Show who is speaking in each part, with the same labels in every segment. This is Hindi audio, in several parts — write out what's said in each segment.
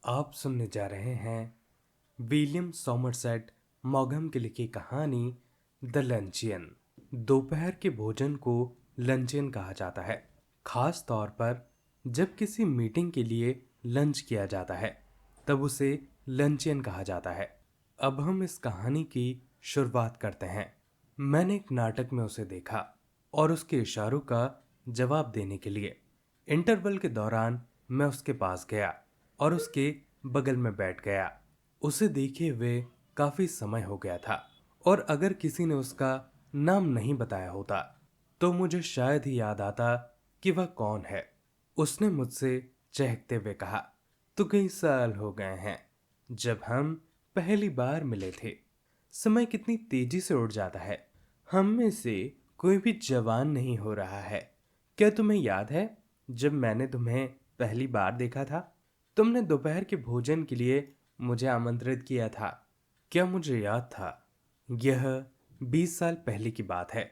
Speaker 1: आप सुनने जा रहे हैं विलियम सॉमरसेट मॉगम की लिखी कहानी द लंचियन। दोपहर के भोजन को लंचियन कहा जाता है, खास तौर पर जब किसी मीटिंग के लिए लंच किया जाता है तब उसे लंचियन कहा जाता है। अब हम इस कहानी की शुरुआत करते हैं। मैंने एक नाटक में उसे देखा और उसके इशारों का जवाब देने के लिए इंटरवल के दौरान मैं उसके पास गया और उसके बगल में बैठ गया। उसे देखे हुए काफी समय हो गया था और अगर किसी ने उसका नाम नहीं बताया होता तो मुझे शायद ही याद आता कि वह कौन है। उसने मुझसे चहकते हुए कहा, तो कई साल हो गए हैं जब हम पहली बार मिले थे। समय कितनी तेजी से उड़ जाता है। हम में से कोई भी जवान नहीं हो रहा है। क्या तुम्हें याद है जब मैंने तुम्हें पहली बार देखा था? तुमने दोपहर के भोजन के लिए मुझे आमंत्रित किया था। क्या मुझे याद था? यह 20 साल पहले की बात है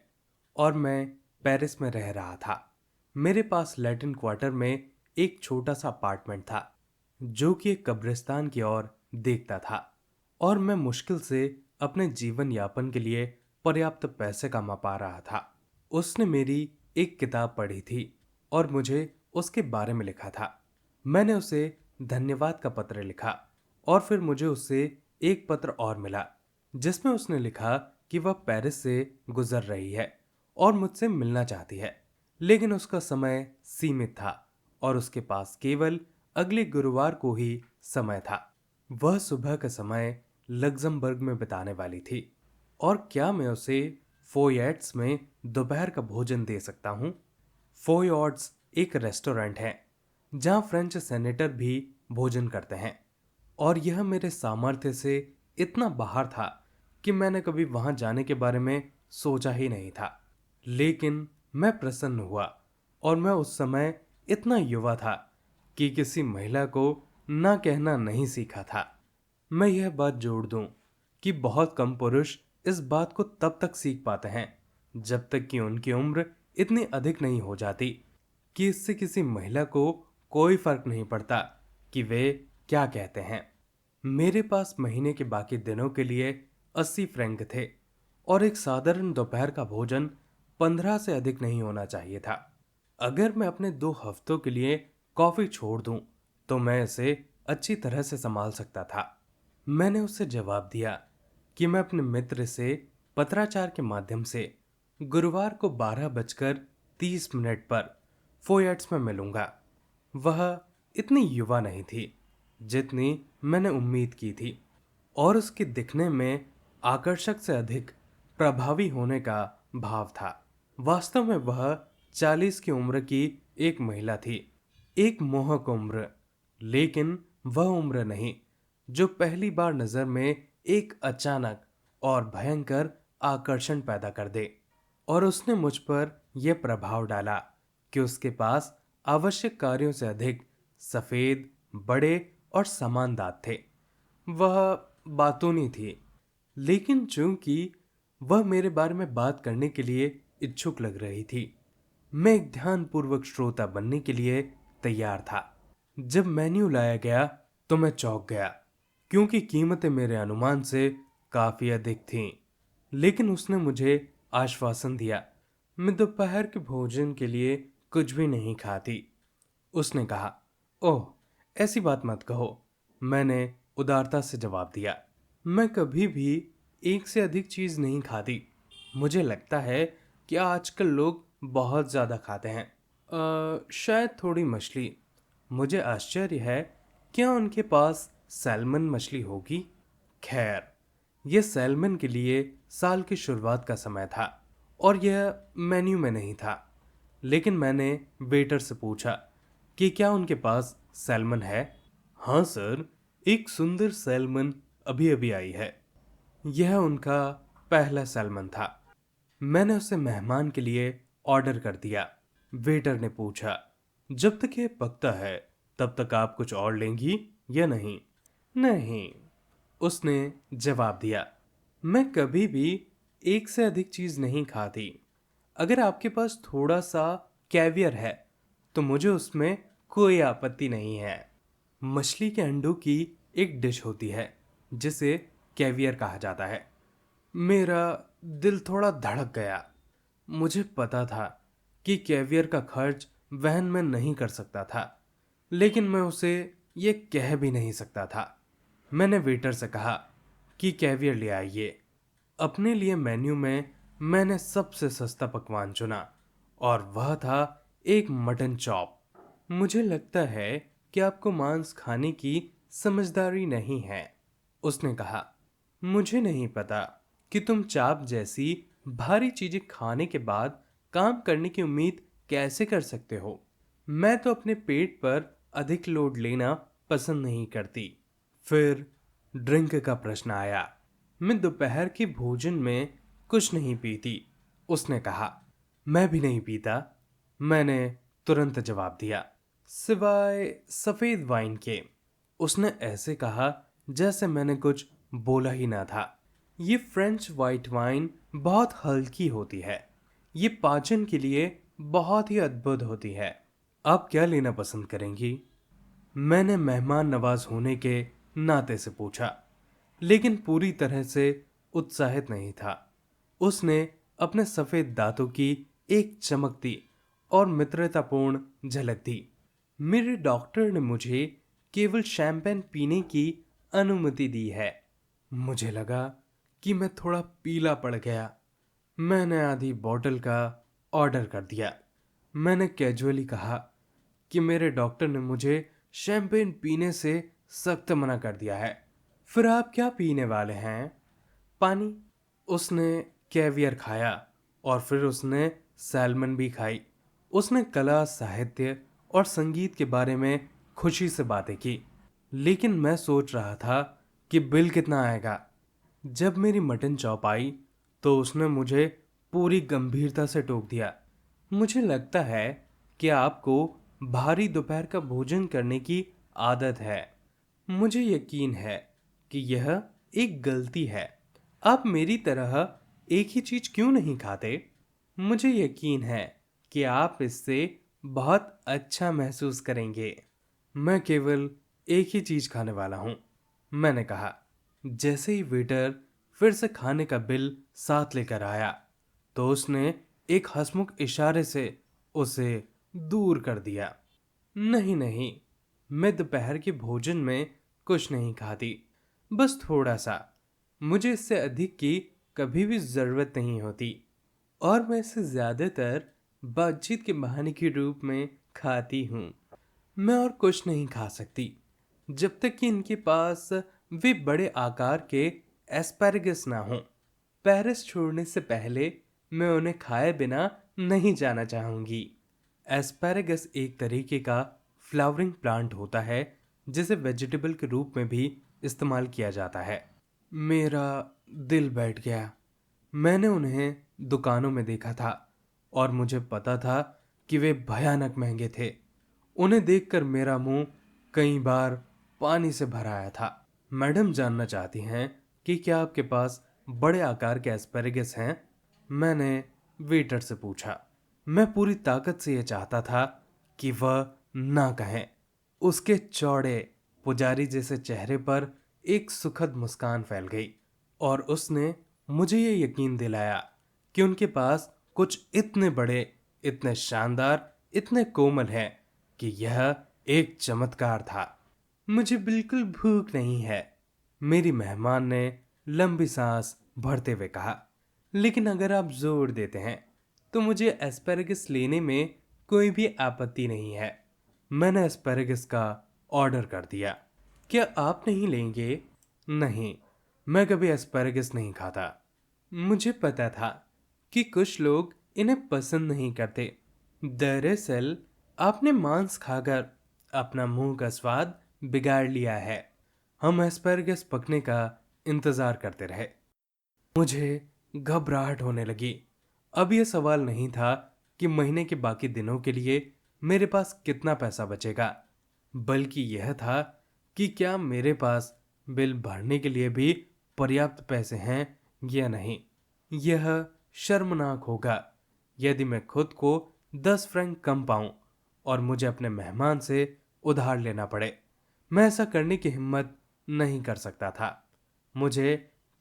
Speaker 1: और मैं पेरिस में रह रहा था। मेरे पास लैटिन क्वार्टर में एक छोटा सा अपार्टमेंट था जो कि एक कब्रिस्तान की ओर देखता था और मैं मुश्किल से अपने जीवन यापन के लिए पर्याप्त पैसे कमा पा रहा था। उसने मेरी एक किताब पढ़ी थी और मुझे उसके बारे में लिखा था। मैंने उसे धन्यवाद का पत्र लिखा और फिर मुझे उससे एक पत्र और मिला जिसमें उसने लिखा कि वह पेरिस से गुजर रही है और मुझसे मिलना चाहती है, लेकिन उसका समय सीमित था और उसके पास केवल अगले गुरुवार को ही समय था। वह सुबह का समय लग्जमबर्ग में बिताने वाली थी और क्या मैं उसे फोयट्स में दोपहर का भोजन दे सकता हूँ? फोयट्स एक रेस्टोरेंट है जहाँ फ्रेंच सेनेटर भी भोजन करते हैं और यह मेरे सामर्थ्य से इतना बाहर था कि मैंने कभी वहां जाने के बारे में सोचा ही नहीं था। लेकिन मैं प्रसन्न हुआ और मैं उस समय इतना युवा था कि किसी महिला को ना कहना नहीं सीखा था। मैं यह बात जोड़ दूं कि बहुत कम पुरुष इस बात को तब तक सीख पाते हैं जब तक कि उनकी उम्र इतनी अधिक नहीं हो जाती कि इससे किसी महिला को कोई फर्क नहीं पड़ता कि वे क्या कहते हैं। मेरे पास महीने के बाकी दिनों के लिए 80 फ्रैंक थे और एक साधारण दोपहर का भोजन 15 से अधिक नहीं होना चाहिए था। अगर मैं अपने 2 हफ्तों के लिए कॉफी छोड़ दूं तो मैं इसे अच्छी तरह से संभाल सकता था। मैंने उससे जवाब दिया कि मैं अपने मित्र से पत्राचार के माध्यम से गुरुवार को 12:30 पर फोयट्स में मिलूंगा। वह इतनी युवा नहीं थी जितनी मैंने उम्मीद की थी और उसके दिखने में आकर्षक से अधिक प्रभावी होने का भाव था। वास्तव में वह 40 की उम्र की एक महिला थी, एक मोहक उम्र, लेकिन वह उम्र नहीं जो पहली बार नजर में एक अचानक और भयंकर आकर्षण पैदा कर दे। और उसने मुझ पर यह प्रभाव डाला कि उसके पास आवश्यक कार्यों से अधिक सफेद, बड़े और समान दांत थे। वह बातूनी थी, लेकिन चूंकि वह मेरे बारे में बात करने के लिए इच्छुक लग रही थी, मैं एक ध्यानपूर्वक श्रोता बनने के लिए तैयार था। जब मेन्यू लाया गया तो मैं चौंक गया क्योंकि कीमतें मेरे अनुमान से काफी अधिक थीं। लेकिन उसने मुझे आश्वासन दिया, मैं दोपहर के भोजन के लिए कुछ भी नहीं खाती। उसने कहा, ओह, ऐसी बात मत कहो। मैंने उदारता से जवाब दिया, मैं कभी भी एक से अधिक चीज नहीं खाती। मुझे लगता है कि आजकल लोग बहुत ज्यादा खाते हैं। शायद थोड़ी मछली। मुझे आश्चर्य है, क्या उनके पास सैल्मन मछली होगी? खैर, यह सैल्मन के लिए साल की शुरुआत का समय था और यह मेन्यू में नहीं था। लेकिन मैंने वेटर से पूछा कि क्या उनके पास सैल्मन है। हाँ सर, एक सुंदर सैल्मन अभी अभी आई है। यह उनका पहला सैल्मन था। मैंने उसे मेहमान के लिए ऑर्डर कर दिया। वेटर ने पूछा, जब तक यह पकता है तब तक आप कुछ और लेंगी या नहीं? नहीं, उसने जवाब दिया, मैं कभी भी एक से अधिक चीज नहीं खाती। अगर आपके पास थोड़ा सा कैवियर है तो मुझे उसमें कोई आपत्ति नहीं है। मछली के अंडों की एक डिश होती है जिसे कैवियर कहा जाता है। मेरा दिल थोड़ा धड़क गया। मुझे पता था कि कैवियर का खर्च वहन में नहीं कर सकता था, लेकिन मैं उसे ये कह भी नहीं सकता था। मैंने वेटर से कहा कि कैवियर ले आइए। अपने लिए मेन्यू में मैंने सबसे सस्ता पकवान चुना और वह था एक मटन चॉप। मुझे लगता है कि आपको मांस खाने की समझदारी नहीं है, उसने कहा। मुझे नहीं पता कि तुम चाप जैसी भारी चीजें खाने के बाद काम करने की उम्मीद कैसे कर सकते हो। मैं तो अपने पेट पर अधिक लोड लेना पसंद नहीं करती। फिर ड्रिंक का प्रश्न आया। मैं दोपहर के भोजन में कुछ नहीं पीती, उसने कहा। मैं भी नहीं पीता, मैंने तुरंत जवाब दिया, सिवाय सफेद वाइन के। उसने ऐसे कहा जैसे मैंने कुछ बोला ही ना था। ये फ्रेंच वाइट वाइन बहुत हल्की होती है। ये पाचन के लिए बहुत ही अद्भुत होती है। आप क्या लेना पसंद करेंगी? मैंने मेहमान नवाज होने के नाते से पूछा, लेकिन पूरी तरह से उत्साहित नहीं था। उसने अपने सफेद दांतों की एक चमकती और मित्रतापूर्ण झलक दी। मेरे डॉक्टर ने मुझे केवल शैंपेन पीने की अनुमति दी है। मुझे लगा कि मैं थोड़ा पीला पड़ गया। मैंने आधी बोतल का ऑर्डर कर दिया। मैंने कैजुअली कहा कि मेरे डॉक्टर ने मुझे शैंपेन पीने से सख्त मना कर दिया है। फिर आप क्या पीने वाले हैं? पानी। उसने कैवियर खाया और फिर उसने सैल्मन भी खाई। उसने कला, साहित्य और संगीत के बारे में खुशी से बातें की, लेकिन मैं सोच रहा था कि बिल कितना आएगा। जब मेरी मटन चॉप आई तो उसने मुझे पूरी गंभीरता से टोक दिया। मुझे लगता है कि आपको भारी दोपहर का भोजन करने की आदत है। मुझे यकीन है कि यह एक गलती है। आप मेरी तरह एक ही चीज क्यों नहीं खाते? मुझे यकीन है कि आप इससे बहुत अच्छा महसूस करेंगे। मैं केवल एक ही चीज खाने वाला हूं, मैंने कहा। जैसे ही वेटर फिर से खाने का बिल साथ लेकर आया तो उसने एक हंसमुख इशारे से उसे दूर कर दिया। नहीं नहीं, मैं दोपहर के भोजन में कुछ नहीं खाती, बस थोड़ा सा। मुझे इससे अधिक की कभी भी जरूरत नहीं होती और मैं इसे ज्यादातर बातचीत के बहाने के रूप में खाती हूँ। मैं और कुछ नहीं खा सकती जब तक कि इनके पास वे बड़े आकार के एस्पैरागस ना हो। पेरिस छोड़ने से पहले मैं उन्हें खाए बिना नहीं जाना चाहूंगी। एस्पैरागस एक तरीके का फ्लावरिंग प्लांट होता है जिसे वेजिटेबल के रूप में भी इस्तेमाल किया जाता है। मेरा दिल बैठ गया। मैंने उन्हें दुकानों में देखा था और मुझे पता था कि वे भयानक महंगे थे। उन्हें देखकर मेरा मुंह कई बार पानी से भर आया था। मैडम जानना चाहती हैं कि क्या आपके पास बड़े आकार के एस्पेरेगस हैं? मैंने वेटर से पूछा। मैं पूरी ताकत से यह चाहता था कि वह ना कहें। उसके चौड़े पुजारी जैसे चेहरे पर एक सुखद मुस्कान फैल गई और उसने मुझे ये यकीन दिलाया कि उनके पास कुछ इतने बड़े, इतने शानदार, इतने कोमल हैं कि यह एक चमत्कार था। मुझे बिल्कुल भूख नहीं है, मेरी मेहमान ने लंबी सांस भरते हुए कहा। लेकिन अगर आप जोर देते हैं तो मुझे एस्पेरेगस लेने में कोई भी आपत्ति नहीं है। मैंने एस्पेरेगस का ऑर्डर कर दिया। क्या आप नहीं लेंगे? नहीं, मैं कभी एस्पेरेगस नहीं खाता। मुझे पता था कि कुछ लोग इन्हें पसंद नहीं करते। दरअसल आपने मांस खाकर अपना मुंह का स्वाद बिगाड़ लिया है। हम एस्पेरेगस पकने का इंतजार करते रहे। मुझे घबराहट होने लगी। अब यह सवाल नहीं था कि महीने के बाकी दिनों के लिए मेरे पास कितना पैसा बचेगा, बल्कि यह था कि क्या मेरे पास बिल भरने के लिए भी पर्याप्त पैसे हैं या नहीं। यह शर्मनाक होगा यदि मैं खुद को 10 फ्रैंक कम पाऊं और मुझे अपने मेहमान से उधार लेना पड़े। मैं ऐसा करने की हिम्मत नहीं कर सकता था। मुझे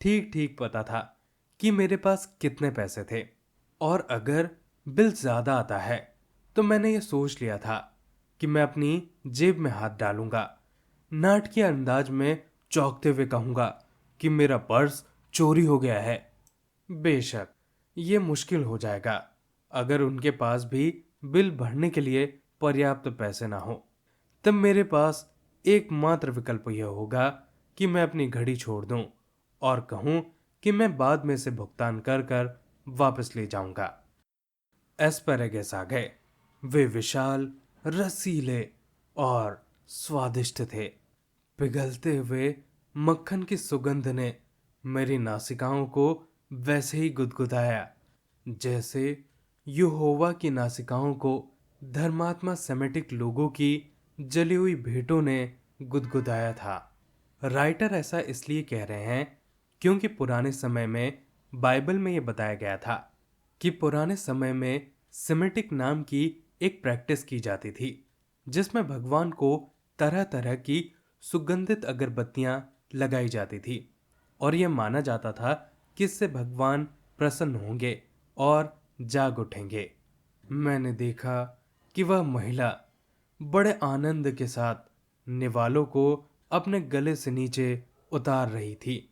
Speaker 1: ठीक ठीक पता था कि मेरे पास कितने पैसे थे, और अगर बिल ज्यादा आता है तो मैंने ये सोच लिया था कि मैं अपनी जेब में हाथ डालूंगा, नाटकीय अंदाज में चौंकते हुए कहूंगा कि मेरा पर्स चोरी हो गया है। बेशक ये मुश्किल हो जाएगा अगर उनके पास भी बिल भरने के लिए पर्याप्त पैसे ना हो। तब मेरे पास एकमात्र विकल्प यह होगा कि मैं अपनी घड़ी छोड़ दूं और कहूं कि मैं बाद में से भुगतान कर कर वापस ले जाऊंगा। एस्पैरागस आ गए। वे विशाल, रसीले और स्वादिष्ट थे। पिघलते हुए मक्खन की सुगंध ने मेरी नासिकाओं को वैसे ही गुदगुदाया जैसे यहोवा की नासिकाओं को धर्मात्मा सेमेटिक लोगों की जली हुई भेंटों ने गुदगुदाया था। राइटर ऐसा इसलिए कह रहे हैं क्योंकि पुराने समय में बाइबल में यह बताया गया था कि पुराने समय में सेमेटिक नाम की एक प्रैक्टिस की जाती थी जिसमें भगवान को तरह तरह की सुगंधित अगरबत्तियां लगाई जाती थी, और यह माना जाता था कि इससे भगवान प्रसन्न होंगे और जाग उठेंगे। मैंने देखा कि वह महिला बड़े आनंद के साथ निवालों को अपने गले से नीचे उतार रही थी,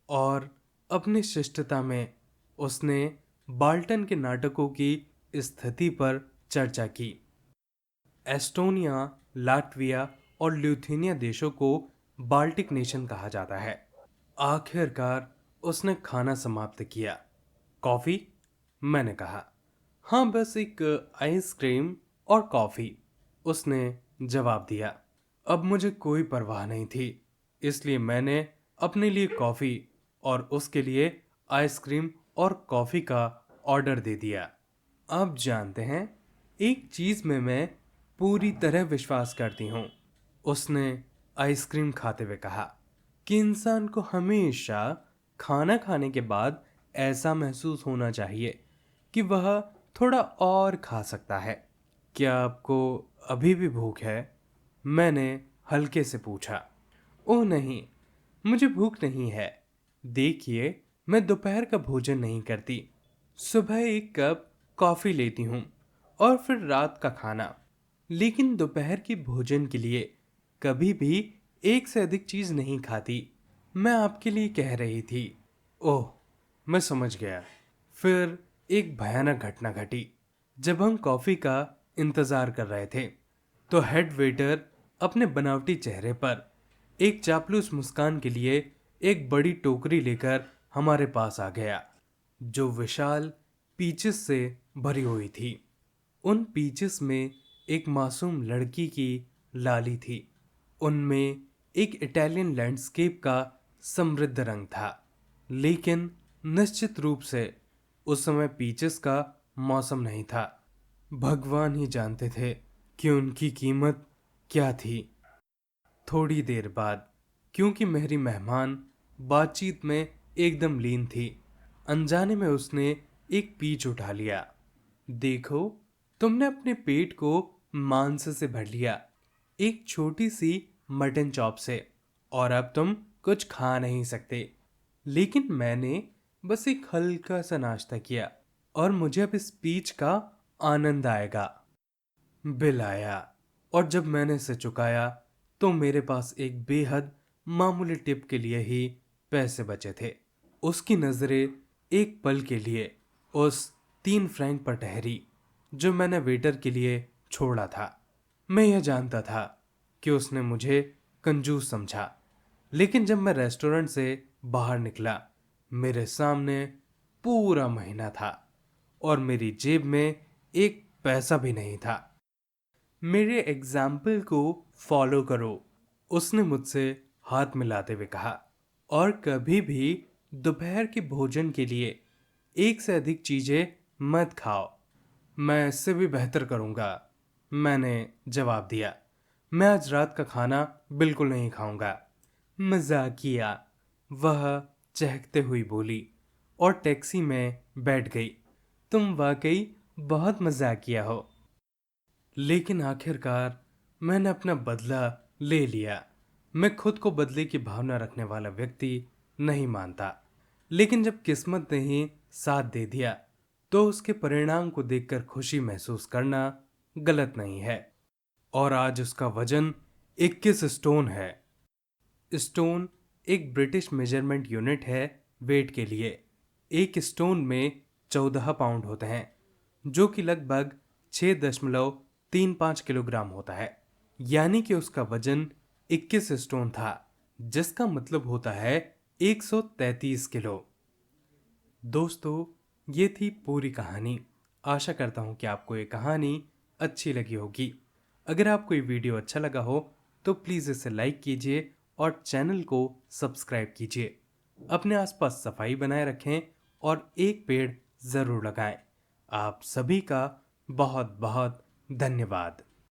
Speaker 1: और अपनी शिष्टता में उसने बाल्टन के नाटकों की स्थिति पर चर्चा की। एस्टोनिया, लाटविया और ल्यूथेनिया देशों को बाल्टिक नेशन कहा जाता है। आखिरकार उसने खाना समाप्त किया। कॉफी? मैंने कहा। हाँ, बस एक आइसक्रीम और कॉफी, उसने जवाब दिया। अब मुझे कोई परवाह नहीं थी, इसलिए मैंने अपने लिए कॉफी और उसके लिए आइसक्रीम और कॉफी का ऑर्डर दे दिया। आप जानते हैं, एक चीज में मैं पूरी तरह विश्वास करती हूँ, उसने आइसक्रीम खाते हुए कहा, कि इंसान को हमेशा खाना खाने के बाद ऐसा महसूस होना चाहिए कि वह थोड़ा और खा सकता है। क्या आपको अभी भी भूख है? मैंने हल्के से पूछा। ओह नहीं, मुझे भूख नहीं है। देखिए, मैं दोपहर का भोजन नहीं करती। सुबह एक कप कॉफी लेती हूँ और फिर रात का खाना। लेकिन दोपहर के भोजन के लिए कभी भी एक से अधिक चीज नहीं खाती। मैं आपके लिए कह रही थी। ओह, मैं समझ गया। फिर एक भयानक घटना घटी। जब हम कॉफी का इंतजार कर रहे थे तो हेड वेटर अपने बनावटी चेहरे पर एक चापलूस मुस्कान के लिए एक बड़ी टोकरी लेकर हमारे पास आ गया, जो विशाल पीचेस से भरी हुई थी। उन पीचेस में एक मासूम लड़की की लाली थी। उनमें एक इटालियन लैंडस्केप का समृद्ध रंग था, लेकिन निश्चित रूप से उस समय पीचेस का मौसम नहीं था। भगवान ही जानते थे कि उनकी कीमत क्या थी। थोड़ी देर बाद, क्योंकि मेरी मेहमान बातचीत में एकदम लीन थी, अनजाने में उसने एक पीच उठा लिया। देखो, तुमने अपने पेट को मांस से भर लिया, एक छोटी सी मटन चॉप से, और अब तुम कुछ खा नहीं सकते। लेकिन मैंने बस एक हल्का सा नाश्ता किया और मुझे अब इस पीच का आनंद आएगा। बिल आया, और जब मैंने इसे चुकाया तो मेरे पास एक बेहद मामूली टिप के लिए ही पैसे बचे थे। उसकी नजरें एक पल के लिए उस 3 फ्रैंक पर ठहरी जो मैंने वेटर के लिए छोड़ा था। मैं यह जानता था कि उसने मुझे कंजूस समझा, लेकिन जब मैं रेस्टोरेंट से बाहर निकला, मेरे सामने पूरा महीना था और मेरी जेब में एक पैसा भी नहीं था। मेरे एग्जाम्पल को फॉलो करो, उसने मुझसे हाथ मिलाते हुए कहा, और कभी भी दोपहर के भोजन के लिए एक से अधिक चीजें मत खाओ। मैं इससे भी बेहतर करूंगा, मैंने जवाब दिया। मैं आज रात का खाना बिल्कुल नहीं खाऊंगा। मजाकिया, वह चहकते हुई बोली और टैक्सी में बैठ गई। तुम वाकई बहुत मजाकिया हो। लेकिन आखिरकार मैंने अपना बदला ले लिया। मैं खुद को बदले की भावना रखने वाला व्यक्ति नहीं मानता, लेकिन जब किस्मत ने ही साथ दे दिया तो उसके परिणाम को देखकर खुशी महसूस करना गलत नहीं है। और आज उसका वजन 21 स्टोन है। स्टोन एक ब्रिटिश मेजरमेंट यूनिट है वेट के लिए। एक स्टोन में 14 पाउंड होते हैं, जो कि लगभग 6.35 किलोग्राम होता है। यानी कि उसका वजन 21 स्टोन था, जिसका मतलब होता है 133 किलो। दोस्तों, ये थी पूरी कहानी। आशा करता हूँ कि आपको ये कहानी अच्छी लगी होगी। अगर आपको ये वीडियो अच्छा लगा हो तो प्लीज़ इसे लाइक कीजिए और चैनल को सब्सक्राइब कीजिए। अपने आसपास सफाई बनाए रखें और एक पेड़ ज़रूर लगाएं। आप सभी का बहुत बहुत धन्यवाद।